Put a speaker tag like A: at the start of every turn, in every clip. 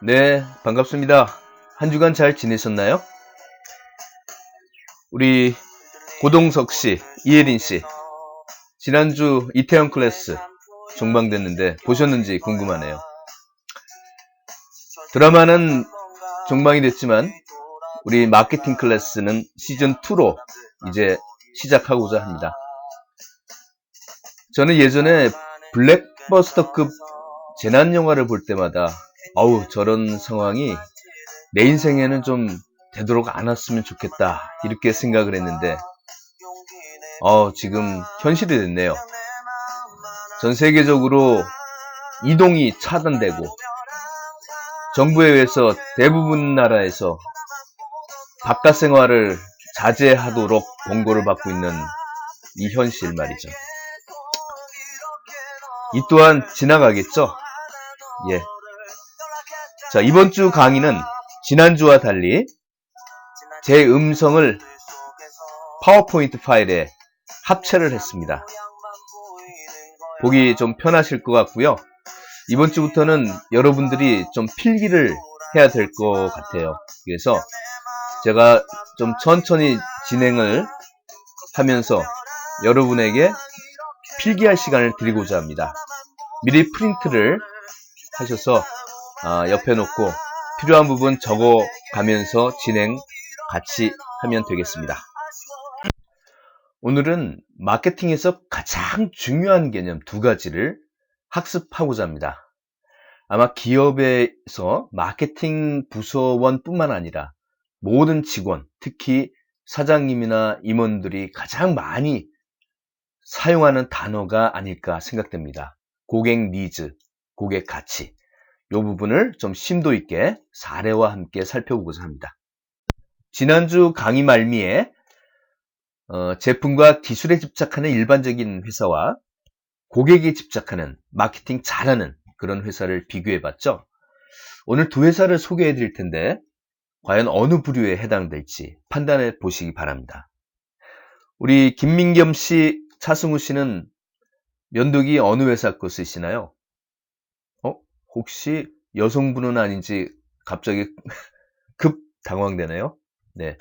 A: 네, 반갑습니다. 한 주간 잘 지내셨나요? 우리 고동석 씨, 이혜린 씨, 지난주 이태원 클래스 종방됐는데 보셨는지 궁금하네요. 드라마는 종방이 됐지만 우리 마케팅 클래스는 시즌2로 이제 시작하고자 합니다. 저는 예전에 블랙버스터급 재난영화를 볼 때마다 저런 상황이 내 인생에는 좀 되도록 안 왔으면 좋겠다 이렇게 생각을 했는데 지금 현실이 됐네요. 전 세계적으로 이동이 차단되고 정부에 의해서 대부분 나라에서 바깥 생활을 자제하도록 권고를 받고 있는 이 현실 말이죠. 이 또한 지나가겠죠? 예. 자, 이번 주 강의는 지난주와 달리 제 음성을 파워포인트 파일에 합체를 했습니다. 보기 좀 편하실 것 같고요. 이번 주부터는 여러분들이 좀 필기를 해야 될 것 같아요. 그래서 제가 좀 천천히 진행을 하면서 여러분에게 필기할 시간을 드리고자 합니다. 미리 프린트를 하셔서 옆에 놓고 필요한 부분 적어 가면서 진행 같이 하면 되겠습니다. 오늘은 마케팅에서 가장 중요한 개념 두 가지를 학습하고자 합니다. 아마 기업에서 마케팅 부서원뿐만 아니라 모든 직원, 특히 사장님이나 임원들이 가장 많이 사용하는 단어가 아닐까 생각됩니다. 고객 니즈, 고객 가치. 이 부분을 좀 심도 있게 사례와 함께 살펴보고자 합니다. 지난주 강의 말미에 제품과 기술에 집착하는 일반적인 회사와 고객에 집착하는 마케팅 잘하는 그런 회사를 비교해 봤죠. 오늘 두 회사를 소개해 드릴 텐데 과연 어느 부류에 해당될지 판단해 보시기 바랍니다. 우리 김민겸 씨, 차승우 씨는 면도기 어느 회사 거 쓰시나요? 혹시 여성분은 아닌지 갑자기 급 당황되네요. 네.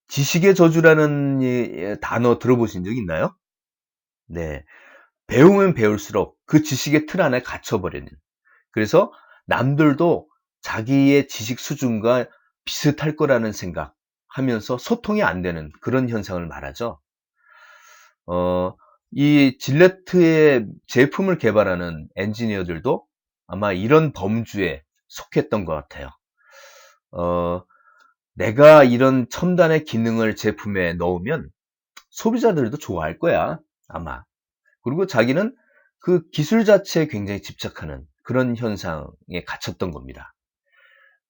A: 지식의 저주라는 단어 들어보신 적 있나요? 네. 배우면 배울수록 그 지식의 틀 안에 갇혀버리는. 그래서 남들도 자기의 지식 수준과 비슷할 거라는 생각 하면서 소통이 안 되는 그런 현상을 말하죠. 이 질레트의 제품을 개발하는 엔지니어들도 아마 이런 범주에 속했던 것 같아요. 내가 이런 첨단의 기능을 제품에 넣으면 소비자들도 좋아할 거야, 아마. 그리고 자기는 그 기술 자체에 굉장히 집착하는 그런 현상에 갇혔던 겁니다.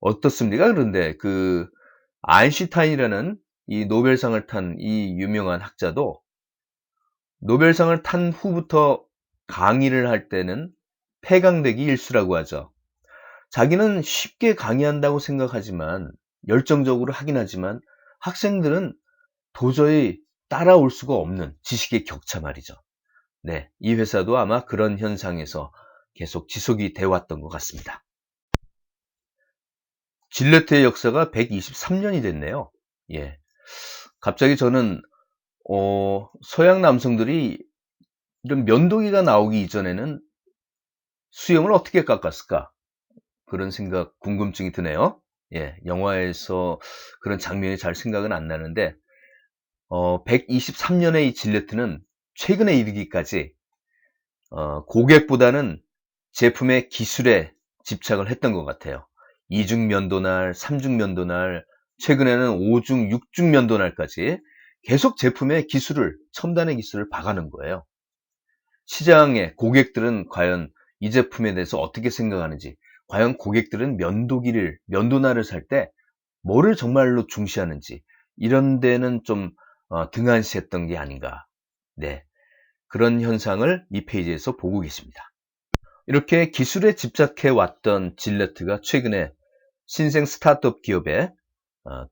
A: 어떻습니까? 그런데 그 아인슈타인이라는 이 노벨상을 탄 이 유명한 학자도 노벨상을 탄 후부터 강의를 할 때는 폐강되기 일수라고 하죠. 자기는 쉽게 강의한다고 생각하지만 열정적으로 하긴 하지만 학생들은 도저히 따라올 수가 없는 지식의 격차 말이죠. 네, 이 회사도 아마 그런 현상에서 계속 지속이 되어 왔던 것 같습니다. 질레트의 역사가 123년이 됐네요. 예. 갑자기 저는 서양 남성들이 이런 면도기가 나오기 이전에는 수염을 어떻게 깎았을까? 그런 생각, 궁금증이 드네요. 예, 영화에서 그런 장면이 잘 생각은 안 나는데 123년의 이 질레트는 최근에 이르기까지 고객보다는 제품의 기술에 집착을 했던 것 같아요. 2중 면도날, 3중 면도날, 최근에는 5중, 6중 면도날까지 계속 제품의 기술을, 첨단의 기술을 박아는 거예요. 시장의 고객들은 과연 이 제품에 대해서 어떻게 생각하는지, 과연 고객들은 면도날을 살 때 뭐를 정말로 중시하는지, 이런 데는 좀 등한시했던 게 아닌가. 네, 그런 현상을 이 페이지에서 보고 계십니다. 이렇게 기술에 집착해 왔던 질레트가 최근에 신생 스타트업 기업에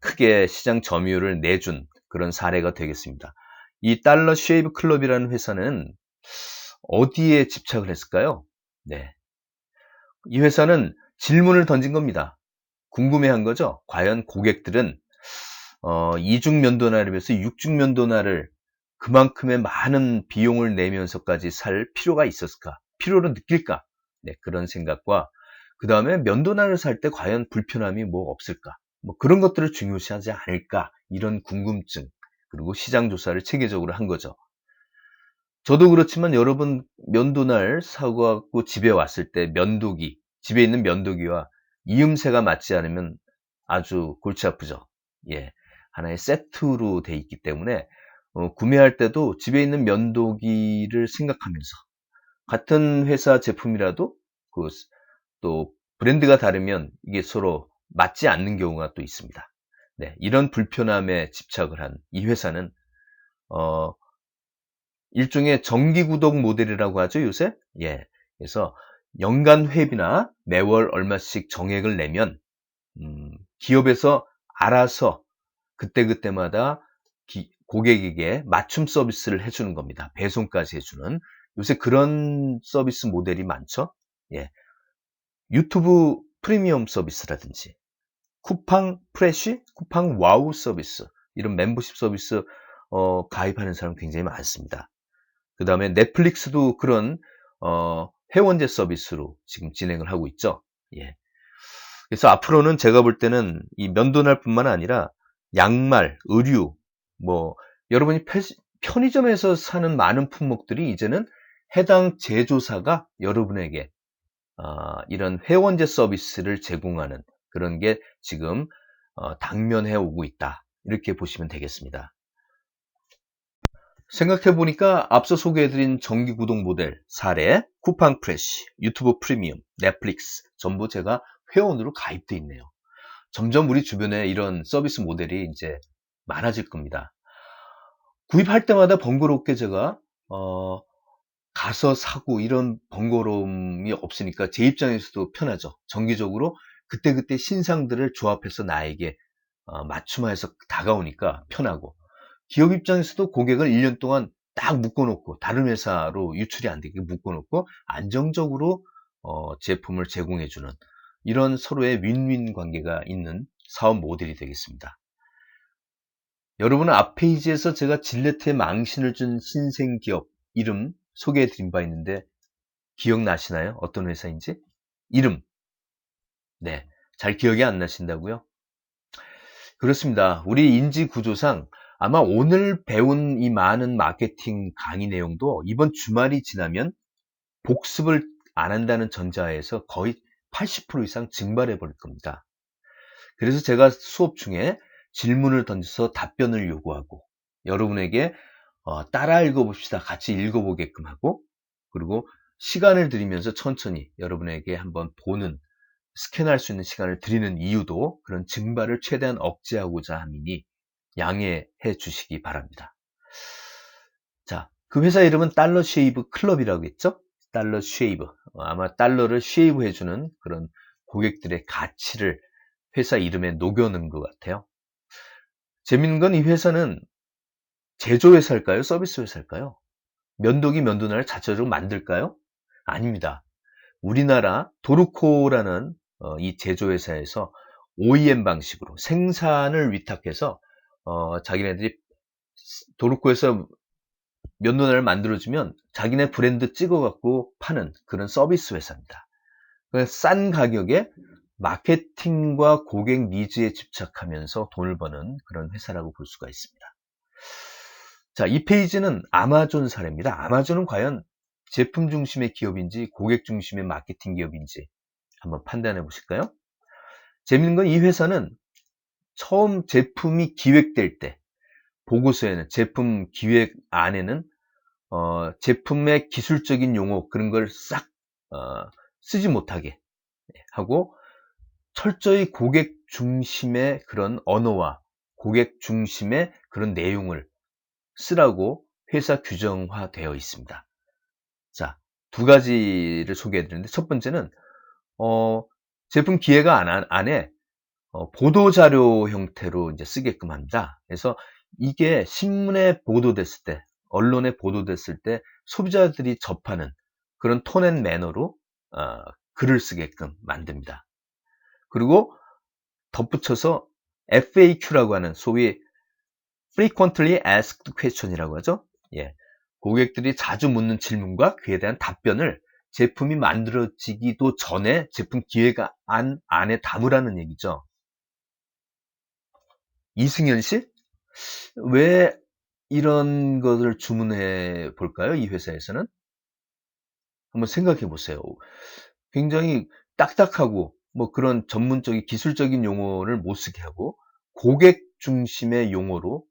A: 크게 시장 점유율을 내준 그런 사례가 되겠습니다. 이 달러 쉐이브 클럽이라는 회사는 어디에 집착을 했을까요? 네. 이 회사는 질문을 던진 겁니다. 궁금해한 거죠. 과연 고객들은 이중 면도날에 비해서 육중 면도날을 그만큼의 많은 비용을 내면서까지 살 필요가 있었을까? 필요로 느낄까? 네, 그런 생각과 그 다음에 면도날을 살 때 과연 불편함이 뭐 없을까? 뭐 그런 것들을 중요시하지 않을까? 이런 궁금증, 그리고 시장 조사를 체계적으로 한 거죠. 저도 그렇지만 여러분 면도날 사고 갖고 집에 왔을 때 면도기, 집에 있는 면도기와 이음새가 맞지 않으면 아주 골치 아프죠. 예. 하나의 세트로 돼 있기 때문에 구매할 때도 집에 있는 면도기를 생각하면서 같은 회사 제품이라도 또 브랜드가 다르면 이게 서로 맞지 않는 경우가 또 있습니다. 네, 이런 불편함에 집착을 한 이 회사는 어, 일종의 정기 구독 모델이라고 하죠, 요새? 예. 그래서 연간 회비나 매월 얼마씩 정액을 내면 기업에서 알아서 그때그때마다 고객에게 맞춤 서비스를 해주는 겁니다. 배송까지 해주는. 요새 그런 서비스 모델이 많죠. 예. 유튜브 프리미엄 서비스라든지 쿠팡 프레쉬, 쿠팡 와우 서비스 이런 멤버십 서비스 가입하는 사람 굉장히 많습니다. 그 다음에 넷플릭스도 그런 회원제 서비스로 지금 진행을 하고 있죠. 예. 그래서 앞으로는 제가 볼 때는 이 면도날뿐만 아니라 양말, 의류, 뭐 여러분이 편의점에서 사는 많은 품목들이 이제는 해당 제조사가 여러분에게 이런 회원제 서비스를 제공하는 그런 게 지금 당면해 오고 있다. 이렇게 보시면 되겠습니다. 생각해 보니까 앞서 소개해드린 정기 구독 모델 사례, 쿠팡 프레시, 유튜브 프리미엄, 넷플릭스 전부 제가 회원으로 가입돼 있네요. 점점 우리 주변에 이런 서비스 모델이 이제 많아질 겁니다. 구입할 때마다 번거롭게 제가 가서 사고 이런 번거로움이 없으니까 제 입장에서도 편하죠. 정기적으로 그때그때 신상들을 조합해서 나에게 맞춤화해서 다가오니까 편하고, 기업 입장에서도 고객을 1년 동안 딱 묶어놓고 다른 회사로 유출이 안 되게 묶어놓고 안정적으로 제품을 제공해주는 이런 서로의 윈윈 관계가 있는 사업 모델이 되겠습니다. 여러분은 앞 페이지에서 제가 질레트에 망신을 준 신생 기업 이름 소개해 드린 바 있는데 기억나시나요? 어떤 회사인지? 이름. 네. 잘 기억이 안 나신다고요? 그렇습니다. 우리 인지 구조상 아마 오늘 배운 이 많은 마케팅 강의 내용도 이번 주말이 지나면 복습을 안 한다는 전자하에서 거의 80% 이상 증발해 버릴 겁니다. 그래서 제가 수업 중에 질문을 던져서 답변을 요구하고 여러분에게 따라 읽어봅시다. 같이 읽어보게끔 하고, 그리고 시간을 드리면서 천천히 여러분에게 한번 보는, 스캔할 수 있는 시간을 드리는 이유도 그런 증발을 최대한 억제하고자 함이니 양해해 주시기 바랍니다. 자, 그 회사 이름은 달러 쉐이브 클럽이라고 했죠? 달러 쉐이브. 아마 달러를 쉐이브 해주는 그런 고객들의 가치를 회사 이름에 녹여놓은 것 같아요. 재밌는 건 이 회사는 제조회사일까요? 서비스 회사일까요? 면도기 면도날을 자체적으로 만들까요? 아닙니다. 우리나라 도르코라는 이 제조회사에서 OEM 방식으로 생산을 위탁해서 자기네들이 도르코에서 면도날을 만들어주면 자기네 브랜드 찍어갖고 파는 그런 서비스 회사입니다. 싼 가격에 마케팅과 고객 니즈에 집착하면서 돈을 버는 그런 회사라고 볼 수가 있습니다. 자, 이 페이지는 아마존 사례입니다. 아마존은 과연 제품 중심의 기업인지 고객 중심의 마케팅 기업인지 한번 판단해 보실까요? 재밌는 건 이 회사는 처음 제품이 기획될 때 보고서에는, 제품 기획 안에는 제품의 기술적인 용어 그런 걸 싹 쓰지 못하게 하고 철저히 고객 중심의 그런 언어와 고객 중심의 그런 내용을 쓰라고 회사 규정화되어 있습니다. 자, 두 가지를 소개해 드리는데, 첫 번째는 제품 기획안 안에 보도자료 형태로 이제 쓰게끔 합니다. 그래서 이게 신문에 보도됐을 때, 언론에 보도됐을 때 소비자들이 접하는 그런 톤 앤 매너로 글을 쓰게끔 만듭니다. 그리고 덧붙여서 FAQ라고 하는 소위 Frequently Asked Question이라고 하죠. 예, 고객들이 자주 묻는 질문과 그에 대한 답변을 제품이 만들어지기도 전에 제품 기획안 안에 담으라는 얘기죠. 이승현 씨? 왜 이런 것을 주문해 볼까요? 이 회사에서는? 한번 생각해 보세요. 굉장히 딱딱하고 뭐 그런 전문적인 기술적인 용어를 못 쓰게 하고 고객 중심의 용어로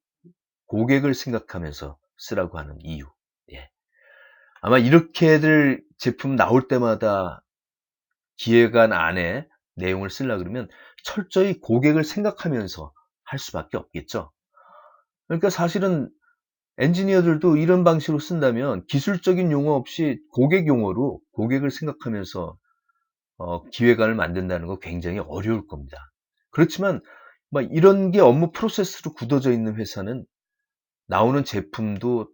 A: 고객을 생각하면서 쓰라고 하는 이유. 예. 아마 이렇게들 제품 나올 때마다 기획안 안에 내용을 쓰려 그러면 철저히 고객을 생각하면서 할 수밖에 없겠죠. 그러니까 사실은 엔지니어들도 이런 방식으로 쓴다면 기술적인 용어 없이 고객 용어로 고객을 생각하면서 기획안을 만든다는 거 굉장히 어려울 겁니다. 그렇지만 막 이런 게 업무 프로세스로 굳어져 있는 회사는 나오는 제품도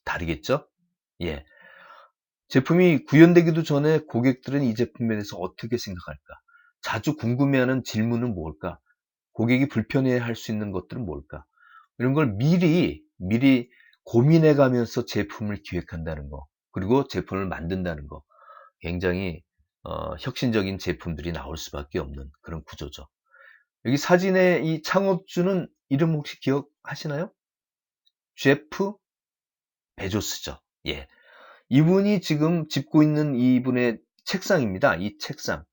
A: 다르겠죠? 예. 제품이 구현되기도 전에 고객들은 이 제품에 대해서 어떻게 생각할까? 자주 궁금해하는 질문은 뭘까? 고객이 불편해할 수 있는 것들은 뭘까? 이런 걸 미리 고민해 가면서 제품을 기획한다는 거, 그리고 제품을 만든다는 거, 굉장히 혁신적인 제품들이 나올 수밖에 없는 그런 구조죠. 여기 사진의 이 창업주는 이름 혹시 기억하시나요? 제프 베조스죠. 예. 이분이 지금 짚고 있는 이분의 책상입니다. 이 책상.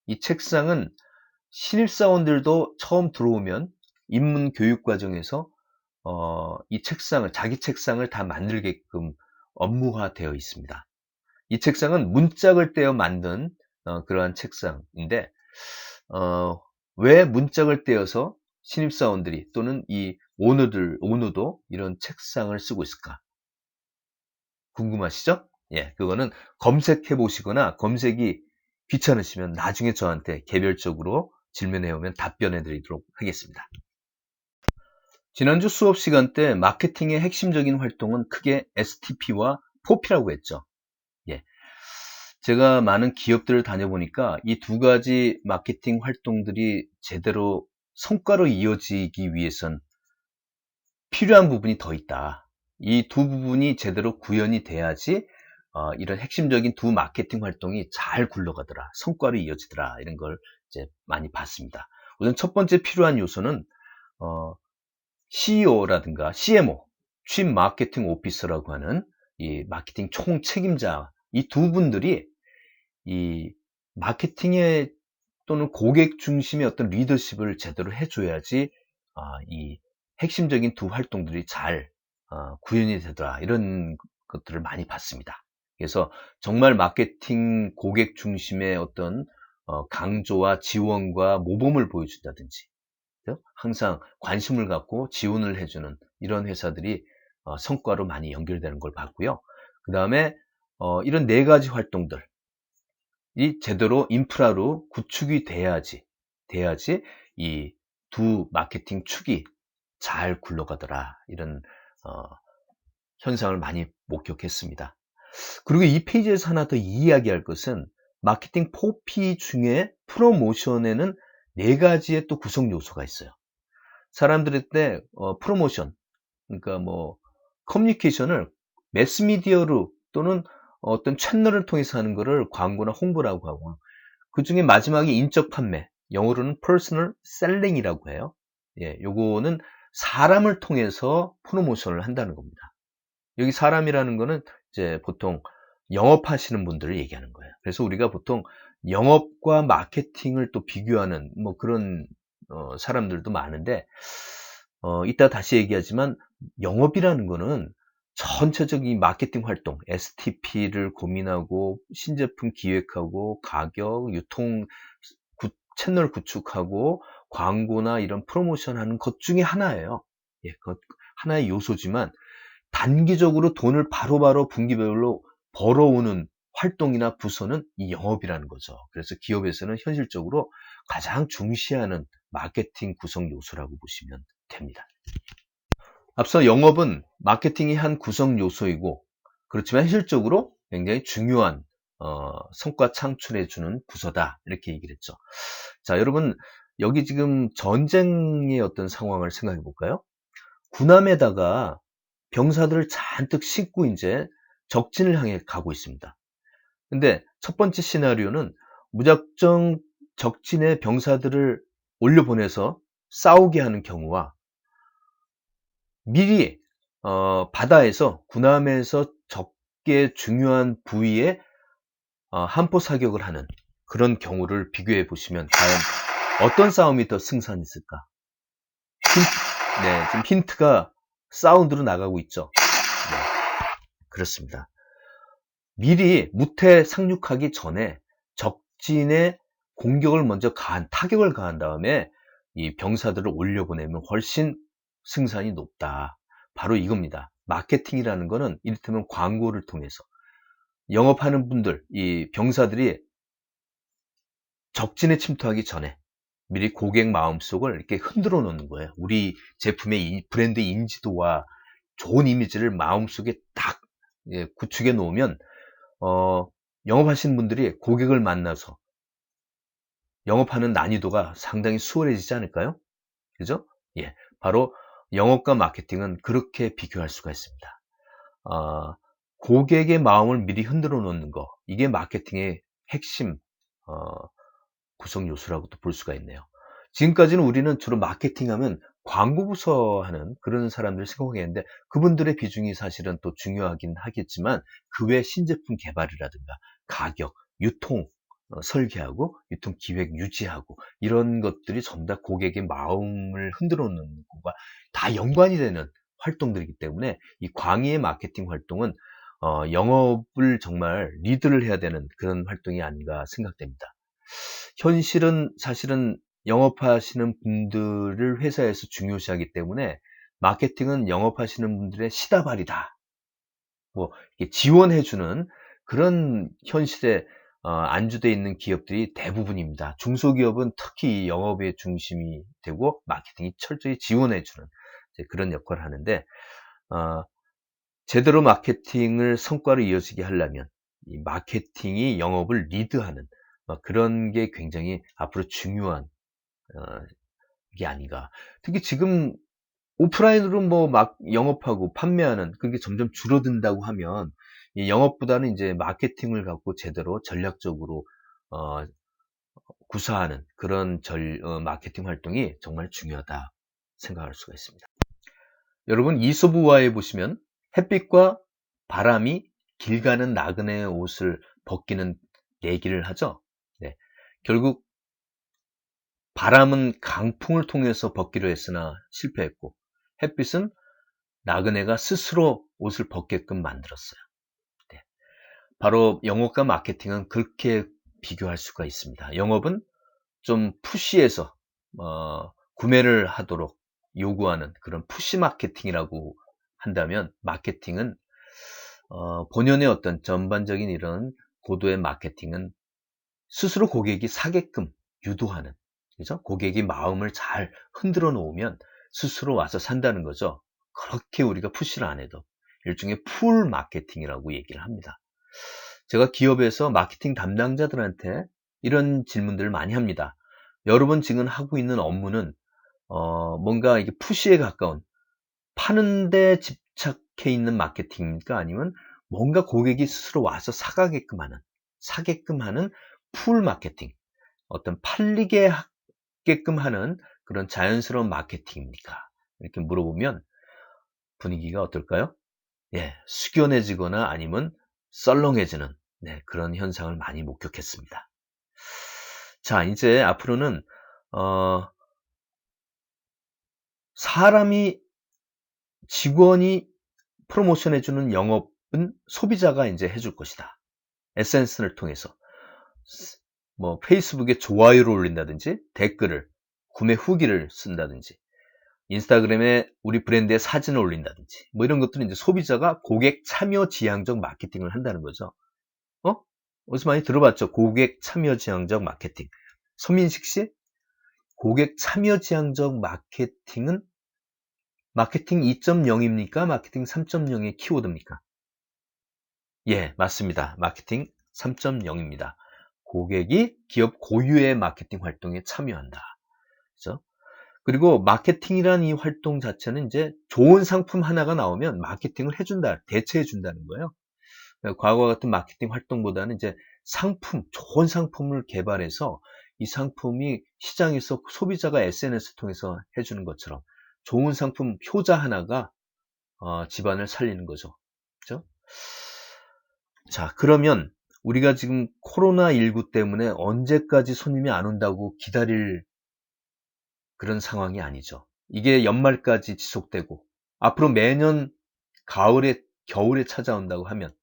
A: 이 책상은 신입사원들도 처음 들어오면 입문 교육 과정에서 이 책상을, 자기 책상을 다 만들게끔 업무화되어 있습니다. 이 책상은 문짝을 떼어 만든 그러한 책상인데, 왜 문짝을 떼어서 신입사원들이 또는 이 오너도 이런 책상을 쓰고 있을까? 궁금하시죠? 예, 그거는 검색해 보시거나 검색이 귀찮으시면 나중에 저한테 개별적으로 질문해 오면 답변해 드리도록 하겠습니다. 지난주 수업 시간 때 마케팅의 핵심적인 활동은 크게 STP와 포피라고 했죠. 예. 제가 많은 기업들을 다녀보니까 이 두 가지 마케팅 활동들이 제대로 성과로 이어지기 위해선 필요한 부분이 더 있다. 이 두 부분이 제대로 구현이 돼야지 이런 핵심적인 두 마케팅 활동이 잘 굴러가더라. 성과로 이어지더라. 이런 걸 이제 많이 봤습니다. 우선 첫 번째 필요한 요소는 CEO라든가 CMO, Chief Marketing Officer라고 하는 이 마케팅 총 책임자, 이 두 분들이 이 마케팅의 또는 고객 중심의 어떤 리더십을 제대로 해줘야지 이 핵심적인 두 활동들이 잘 구현이 되더라. 이런 것들을 많이 봤습니다. 그래서 정말 마케팅 고객 중심의 어떤 강조와 지원과 모범을 보여준다든지 항상 관심을 갖고 지원을 해주는 이런 회사들이 성과로 많이 연결되는 걸 봤고요. 그 다음에 이런 네 가지 활동들 이 제대로 인프라로 구축이 돼야지 이 두 마케팅 축이 잘 굴러가더라. 이런 현상을 많이 목격했습니다. 그리고 이 페이지에서 하나 더 이야기할 것은 마케팅 4P 중에 프로모션에는 네 가지의 또 구성 요소가 있어요. 사람들한테 프로모션, 그러니까 뭐 커뮤니케이션을 매스미디어로 또는 어떤 채널을 통해서 하는 거를 광고나 홍보라고 하고, 그 중에 마지막에 인적 판매, 영어로는 personal selling이라고 해요. 예, 요거는 사람을 통해서 프로모션을 한다는 겁니다. 여기 사람이라는 거는 이제 보통 영업하시는 분들을 얘기하는 거예요. 그래서 우리가 보통 영업과 마케팅을 또 비교하는 뭐 그런 사람들도 많은데, 이따 다시 얘기하지만 영업이라는 거는 전체적인 마케팅 활동, STP를 고민하고 신제품 기획하고 가격, 유통 채널 구축하고 광고나 이런 프로모션 하는 것 중에 하나예요. 예, 하나의 요소지만 단기적으로 돈을 바로바로 분기별로 벌어오는 활동이나 부서는 이 영업이라는 거죠. 그래서 기업에서는 현실적으로 가장 중시하는 마케팅 구성 요소라고 보시면 됩니다. 앞서 영업은 마케팅이 한 구성 요소이고, 그렇지만 현실적으로 굉장히 중요한 성과 창출해주는 부서다. 이렇게 얘기를 했죠. 자, 여러분, 여기 지금 전쟁의 어떤 상황을 생각해 볼까요? 군함에다가 병사들을 잔뜩 싣고 이제 적진을 향해 가고 있습니다. 근데 첫 번째 시나리오는 무작정 적진에 병사들을 올려보내서 싸우게 하는 경우와 미리 바다에서 군함에서 적게 중요한 부위에 함포 사격을 하는 그런 경우를 비교해 보시면 과연 어떤 싸움이 더 승산이 있을까? 지금 힌트가 사운드로 나가고 있죠. 네, 그렇습니다. 미리 무태 상륙하기 전에 적진에 공격을 먼저 타격을 가한 다음에 이 병사들을 올려보내면 훨씬 승산이 높다. 바로 이겁니다. 마케팅이라는 거는 이를테면 광고를 통해서 영업하는 분들, 이 병사들이 적진에 침투하기 전에 미리 고객 마음속을 이렇게 흔들어 놓는 거예요. 우리 제품의 브랜드 인지도와 좋은 이미지를 마음속에 딱 구축해 놓으면 영업하시는 분들이 고객을 만나서 영업하는 난이도가 상당히 수월해지지 않을까요? 그죠? 예, 바로 영업과 마케팅은 그렇게 비교할 수가 있습니다. 고객의 마음을 미리 흔들어 놓는 거, 이게 마케팅의 핵심 구성 요소라고도 볼 수가 있네요. 지금까지는 우리는 주로 마케팅하면 광고 부서 하는 그런 사람들을 생각했는데 그분들의 비중이 사실은 또 중요하긴 하겠지만 그 외 신제품 개발이라든가 가격, 유통 설계하고 유통 기획 유지하고 이런 것들이 전부 다 고객의 마음을 흔들어 놓는 것과 다 연관이 되는 활동들이기 때문에 이 광의의 마케팅 활동은 영업을 정말 리드를 해야 되는 그런 활동이 아닌가 생각됩니다. 현실은 사실은 영업하시는 분들을 회사에서 중요시하기 때문에 마케팅은 영업하시는 분들의 시다발이다. 뭐 지원해주는 그런 현실에 안주되어 있는 기업들이 대부분입니다. 중소기업은 특히 영업의 중심이 되고 마케팅이 철저히 지원해주는 그런 역할을 하는데 제대로 마케팅을 성과로 이어지게 하려면 이 마케팅이 영업을 리드하는 그런 게 굉장히 앞으로 중요한 게 아닌가. 특히 지금 오프라인으로 뭐 막 영업하고 판매하는 그게 점점 줄어든다고 하면 이 영업보다는 이제 마케팅을 갖고 제대로 전략적으로 어, 구사하는 그런 마케팅 활동이 정말 중요하다 생각할 수가 있습니다. 여러분 이솝우화에 보시면 햇빛과 바람이 길 가는 나그네의 옷을 벗기는 얘기를 하죠. 네. 결국 바람은 강풍을 통해서 벗기로 했으나 실패했고 햇빛은 나그네가 스스로 옷을 벗게끔 만들었어요. 네. 바로 영업과 마케팅은 그렇게 비교할 수가 있습니다. 영업은 좀 푸시해서 구매를 하도록 요구하는 그런 푸시 마케팅이라고 한다면 마케팅은 본연의 어떤 전반적인 이런 고도의 마케팅은 스스로 고객이 사게끔 유도하는, 그죠? 고객이 마음을 잘 흔들어 놓으면 스스로 와서 산다는 거죠. 그렇게 우리가 푸시를 안 해도 일종의 풀 마케팅이라고 얘기를 합니다. 제가 기업에서 마케팅 담당자들한테 이런 질문들을 많이 합니다. 여러분 지금 하고 있는 업무는 뭔가 이게 푸시에 가까운 파는데 집착해 있는 마케팅입니까? 아니면 뭔가 고객이 스스로 와서 사게끔 하는 풀 마케팅, 어떤 팔리게 하게끔 하는 그런 자연스러운 마케팅입니까? 이렇게 물어보면 분위기가 어떨까요? 예, 숙연해지거나 아니면 썰렁해지는 그런 현상을 많이 목격했습니다. 자, 이제 앞으로는 직원이 프로모션 해주는 영업은 소비자가 이제 해줄 것이다. SNS를 통해서 뭐 페이스북에 좋아요를 올린다든지 댓글을 구매 후기를 쓴다든지 인스타그램에 우리 브랜드의 사진을 올린다든지 뭐 이런 것들은 이제 소비자가 고객 참여 지향적 마케팅을 한다는 거죠. 어디서 많이 들어봤죠? 고객 참여 지향적 마케팅. 서민식 씨, 고객 참여 지향적 마케팅은 마케팅 2.0입니까? 마케팅 3.0의 키워드입니까? 예, 맞습니다. 마케팅 3.0입니다. 고객이 기업 고유의 마케팅 활동에 참여한다. 그죠? 그리고 마케팅이란 이 활동 자체는 이제 좋은 상품 하나가 나오면 마케팅을 해준다, 대체해준다는 거예요. 과거 같은 마케팅 활동보다는 이제 상품, 좋은 상품을 개발해서 이 상품이 시장에서 소비자가 SNS 통해서 해주는 것처럼 좋은 상품 효자 하나가 집안을 살리는 거죠. 그죠? 자, 그러면 우리가 지금 코로나19 때문에 언제까지 손님이 안 온다고 기다릴 그런 상황이 아니죠. 이게 연말까지 지속되고 앞으로 매년 가을에, 겨울에 찾아온다고 하면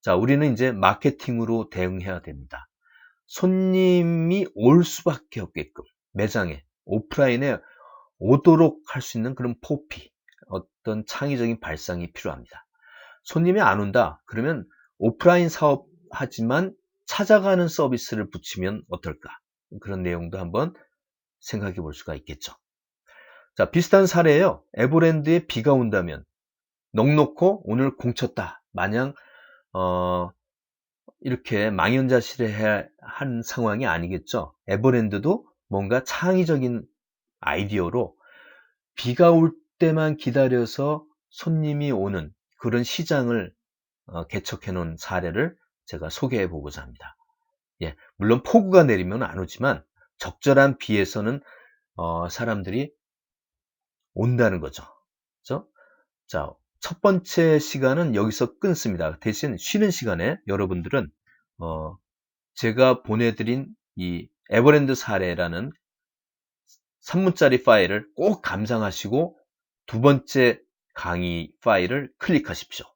A: 자, 우리는 이제 마케팅으로 대응해야 됩니다. 손님이 올 수밖에 없게끔 매장에, 오프라인에 오도록 할 수 있는 그런 포피, 어떤 창의적인 발상이 필요합니다. 손님이 안 온다? 그러면 오프라인 사업 하지만 찾아가는 서비스를 붙이면 어떨까? 그런 내용도 한번 생각해 볼 수가 있겠죠. 자, 비슷한 사례예요. 에버랜드에 비가 온다면 넉넉고 오늘 공쳤다. 마냥 이렇게 망연자실해야 한 상황이 아니겠죠. 에버랜드도 뭔가 창의적인 아이디어로 비가 올 때만 기다려서 손님이 오는 그런 시장을 개척해 놓은 사례를 제가 소개해 보고자 합니다. 예, 물론 폭우가 내리면 안 오지만 적절한 비에서는 사람들이 온다는 거죠. 그렇죠? 자, 첫 번째 시간은 여기서 끊습니다. 대신 쉬는 시간에 여러분들은 제가 보내드린 이 에버랜드 사례라는 3문짜리 파일을 꼭 감상하시고 두 번째 강의 파일을 클릭하십시오.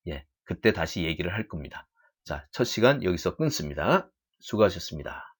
A: 예, 그때 다시 얘기를 할 겁니다. 자, 첫 시간 여기서 끊습니다. 수고하셨습니다.